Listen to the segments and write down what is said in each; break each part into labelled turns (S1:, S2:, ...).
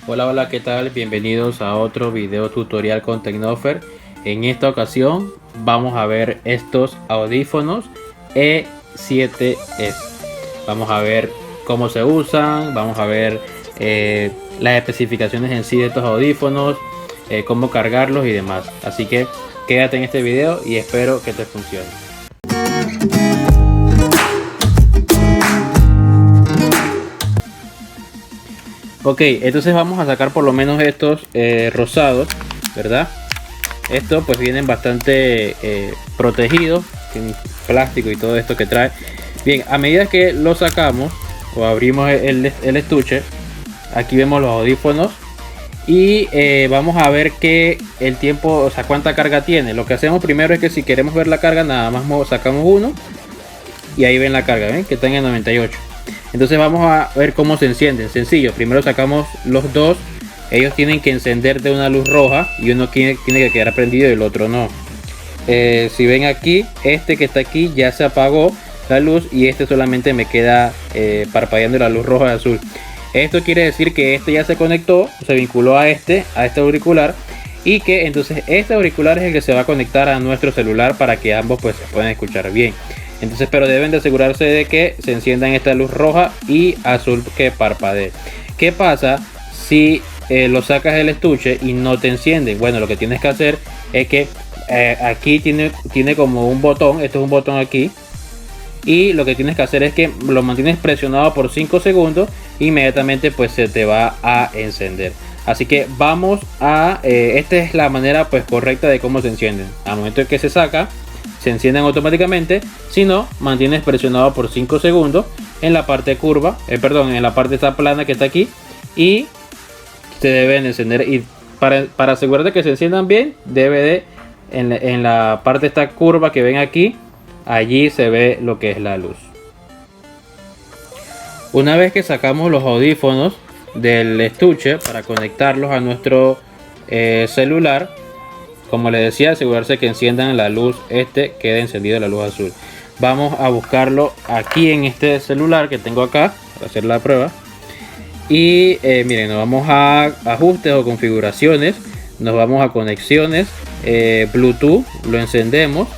S1: Hola, hola, ¿qué tal? Bienvenidos a otro video tutorial con Tecnofer. En esta ocasión vamos a ver estos audífonos E7S. Vamos a ver cómo se usan, vamos a ver las especificaciones en sí de estos audífonos, cómo cargarlos y demás. Así que quédate en este video y espero que te funcione. Ok, entonces vamos a sacar por lo menos estos rosados, ¿verdad? Estos pues vienen bastante protegidos, tienen plástico y todo esto que trae. Bien, a medida que lo sacamos o abrimos el estuche, aquí vemos los audífonos y vamos a ver que el tiempo, o sea, cuánta carga tiene. Lo que hacemos primero es que si queremos ver la carga, nada más sacamos uno y ahí ven la carga, ¿ven? Que están en 98. Entonces vamos a ver cómo se encienden. Sencillo, primero sacamos los dos. Ellos tienen que encender de una luz roja y uno tiene que quedar prendido y el otro no. Si ven aquí, este que está aquí ya se apagó la luz y este solamente me queda parpadeando la luz roja y azul. Esto quiere decir que este ya se conectó, se vinculó a este auricular, y que entonces este auricular es el que se va a conectar a nuestro celular para que ambos pues se puedan escuchar bien. Entonces, pero deben de asegurarse de que se enciendan esta luz roja y azul que parpadee. ¿Qué pasa si lo sacas del estuche y no te encienden? Bueno, lo que tienes que hacer es que aquí tiene como un botón. Esto es un botón aquí. Y lo que tienes que hacer es que lo mantienes presionado por 5 segundos. Inmediatamente pues se te va a encender. Así que vamos a... esta es la manera pues correcta de cómo se encienden. Al momento en que se saca, se encienden automáticamente. Si no, mantienes presionado por 5 segundos en la parte curva, en la parte esta plana que está aquí, y se deben encender. Y para asegurarte que se enciendan bien, debe de en la parte esta curva que ven aquí, allí se ve lo que es la luz. Una vez que sacamos los audífonos del estuche para conectarlos a nuestro celular, como les decía, asegurarse que enciendan la luz, quede encendida la luz azul. Vamos a buscarlo aquí en este celular que tengo acá para hacer la prueba. Y miren, nos vamos a ajustes o configuraciones, nos vamos a conexiones, Bluetooth, lo encendemos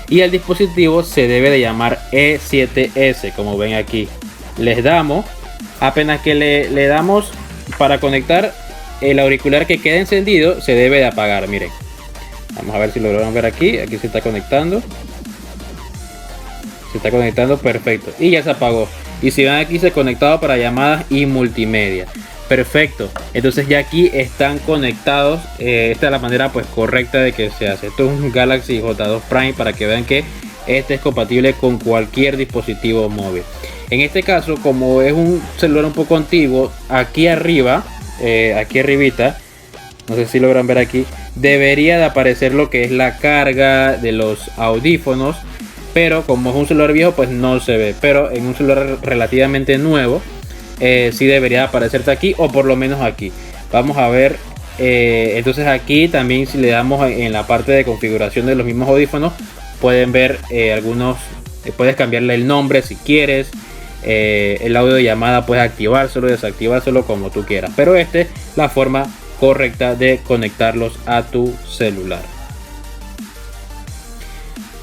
S1: y el dispositivo se debe de llamar E7S, como ven aquí. Les damos, apenas que le damos para conectar, el auricular que quede encendido se debe de apagar, miren. Vamos a ver si lo logran ver aquí. Aquí se está conectando. Se está conectando, perfecto. Y ya se apagó. Y si ven aquí, se ha conectado para llamadas y multimedia. Perfecto. Entonces ya aquí están conectados. Esta es la manera pues correcta de que se hace. Esto es un Galaxy J2 Prime para que vean que este es compatible con cualquier dispositivo móvil. En este caso, como es un celular un poco antiguo, aquí arriba, aquí arribita, no sé si logran ver aquí, debería de aparecer lo que es la carga de los audífonos, pero como es un celular viejo pues no se ve. Pero en un celular relativamente nuevo sí debería aparecerte aquí, o por lo menos aquí. Vamos a ver. Entonces aquí también, si le damos en la parte de configuración de los mismos audífonos, pueden ver algunos, puedes cambiarle el nombre si quieres. El audio de llamada puedes activárselo, desactivárselo como tú quieras, pero esta es la forma correcta de conectarlos a tu celular.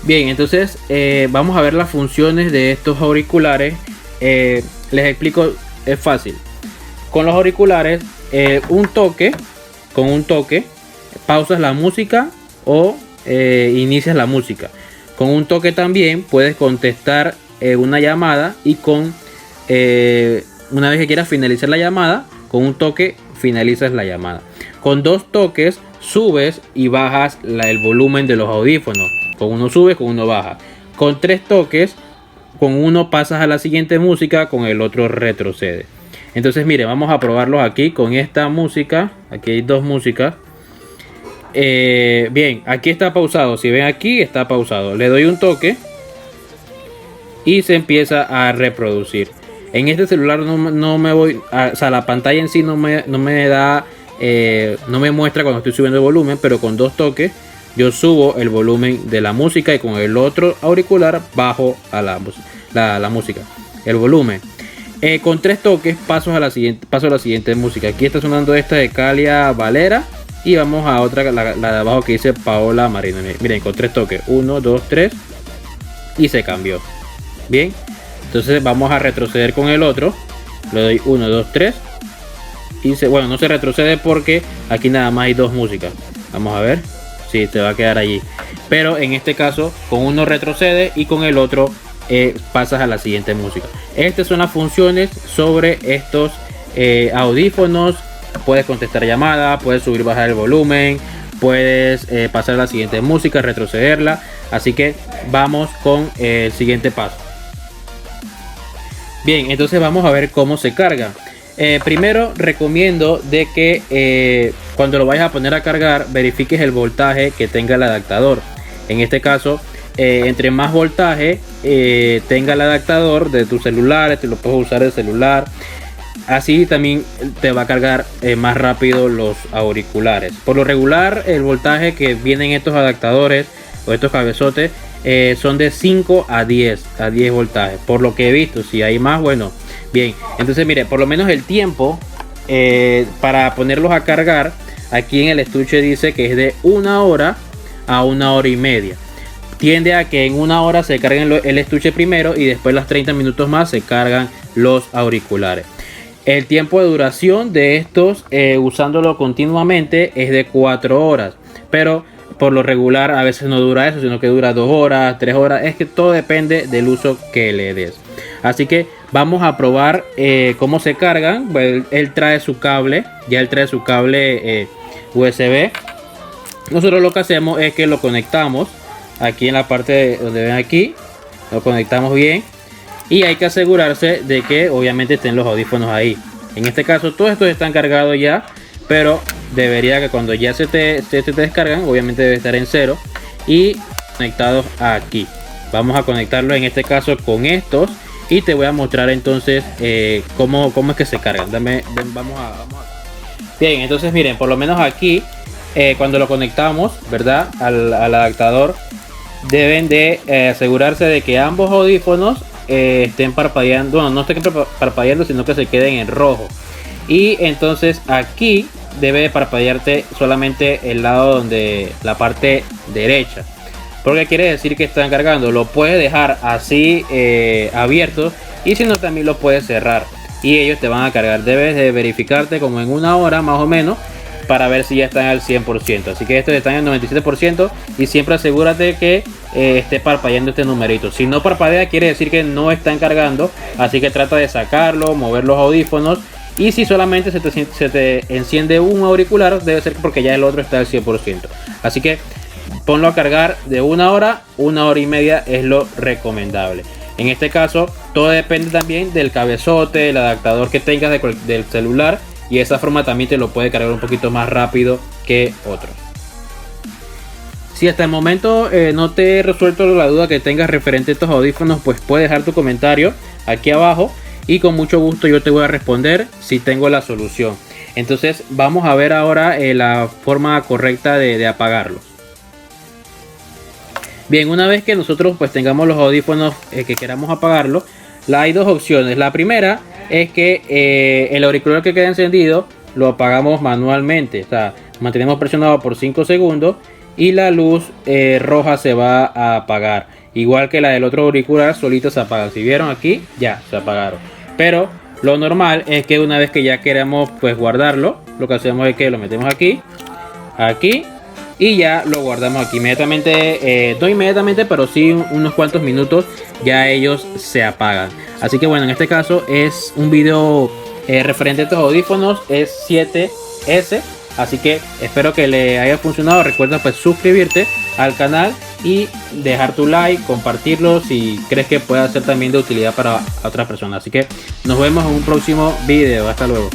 S1: Bien, entonces vamos a ver las funciones de estos auriculares. Les explico, es fácil. Con los auriculares, con un toque pausas la música o inicias la música. Con un toque también puedes contestar una llamada, y con una vez que quieras finalizar la llamada, con un toque finalizas la llamada. Con dos toques subes y bajas el volumen de los audífonos. Con uno subes, con uno bajas. Con tres toques, con uno pasas a la siguiente música, con el otro retrocede. Entonces miren, vamos a probarlos aquí con esta música. Aquí hay dos músicas. Bien, aquí está pausado. Si ven aquí, está pausado. Le doy un toque y se empieza a reproducir. En este celular no me voy, o sea, la pantalla en sí no me da, no me muestra cuando estoy subiendo el volumen, pero con dos toques yo subo el volumen de la música y con el otro auricular bajo a la música, el volumen. Con 3 toques paso a la siguiente música. Aquí está sonando esta de Calia Valera. Y vamos a otra, la de abajo que dice Paola Marino. Miren, con 3 toques. 1, 2, 3. Y se cambió. Bien. Entonces vamos a retroceder con el otro. Le doy 1, 2, 3. Y bueno, no se retrocede porque aquí nada más hay 2 músicas. Vamos a ver. Sí, te va a quedar allí. Pero en este caso, con uno retrocede y con el otro pasas a la siguiente música. Estas son las funciones sobre estos audífonos. Puedes contestar llamadas, puedes subir, bajar el volumen, puedes pasar a la siguiente música, retrocederla. Así que vamos con el siguiente paso. Bien, entonces vamos a ver cómo se carga. Primero recomiendo de que cuando lo vayas a poner a cargar, verifiques el voltaje que tenga el adaptador. En este caso, entre más voltaje tenga el adaptador de tu celular, te lo puedes usar el celular. Así también te va a cargar más rápido los auriculares. Por lo regular, el voltaje que vienen estos adaptadores o estos cabezotes son de 5 a 10 voltajes. Por lo que he visto, si hay más, bueno, bien. Entonces, mire, por lo menos el tiempo para ponerlos a cargar, aquí en el estuche dice que es de 1 hora a 1 hora y media. Tiende a que en 1 hora se carguen el estuche primero y después las 30 minutos más se cargan los auriculares. El tiempo de duración de estos usándolo continuamente es de 4 horas, pero por lo regular a veces no dura eso, sino que dura 2 horas, 3 horas. Es que todo depende del uso que le des. Así que vamos a probar cómo se cargan. Bueno, él trae su cable, ya él trae su cable USB. Nosotros lo que hacemos es que lo conectamos aquí en la parte donde ven aquí, lo conectamos bien. Y hay que asegurarse de que obviamente estén los audífonos ahí. En este caso todos estos están cargados ya, pero debería que cuando ya se te descargan, obviamente debe estar en 0 y conectados aquí. Vamos a conectarlo en este caso con estos y te voy a mostrar entonces cómo es que se cargan. Vamos a... Bien, entonces miren, por lo menos aquí cuando lo conectamos, ¿verdad? Al adaptador, deben de asegurarse de que ambos audífonos estén parpadeando. Bueno, no estén parpadeando, sino que se queden en rojo. Y entonces aquí debe de parpadearte solamente el lado donde la parte derecha, porque quiere decir que están cargando. Lo puedes dejar así abierto, y si no también lo puedes cerrar y ellos te van a cargar. Debes de verificarte como en 1 hora más o menos para ver si ya están al 100%. Así que estos están al 97% y siempre asegúrate que esté parpadeando este numerito. Si no parpadea, quiere decir que no están cargando. Así que trata de sacarlo, mover los audífonos. Y si solamente se te enciende un auricular, debe ser porque ya el otro está al 100%. Así que ponlo a cargar de 1 hora, 1 hora y media es lo recomendable. En este caso, todo depende también del cabezote, el adaptador que tengas del celular. Y de esa forma también te lo puede cargar un poquito más rápido que otros. Si hasta el momento no te he resuelto la duda que tengas referente a estos audífonos, pues puedes dejar tu comentario aquí abajo y con mucho gusto yo te voy a responder si tengo la solución. Entonces vamos a ver ahora la forma correcta de apagarlos. Bien, una vez que nosotros pues tengamos los audífonos que queramos apagarlos, hay 2 opciones. La primera es que el auricular que queda encendido lo apagamos manualmente. O sea, mantenemos presionado por 5 segundos y la luz roja se va a apagar. Igual que la del otro auricular, solito se apagan. Si vieron aquí, ya se apagaron. Pero lo normal es que una vez que ya queramos pues guardarlo, lo que hacemos es que lo metemos aquí y ya lo guardamos aquí inmediatamente. No inmediatamente, pero sí unos cuantos minutos ya ellos se apagan. Así que bueno, en este caso es un video referente a estos audífonos, es 7S. Así que espero que le haya funcionado. Recuerda pues suscribirte al canal y dejar tu like, compartirlo si crees que pueda ser también de utilidad para otras personas. Así que nos vemos en un próximo video. Hasta luego.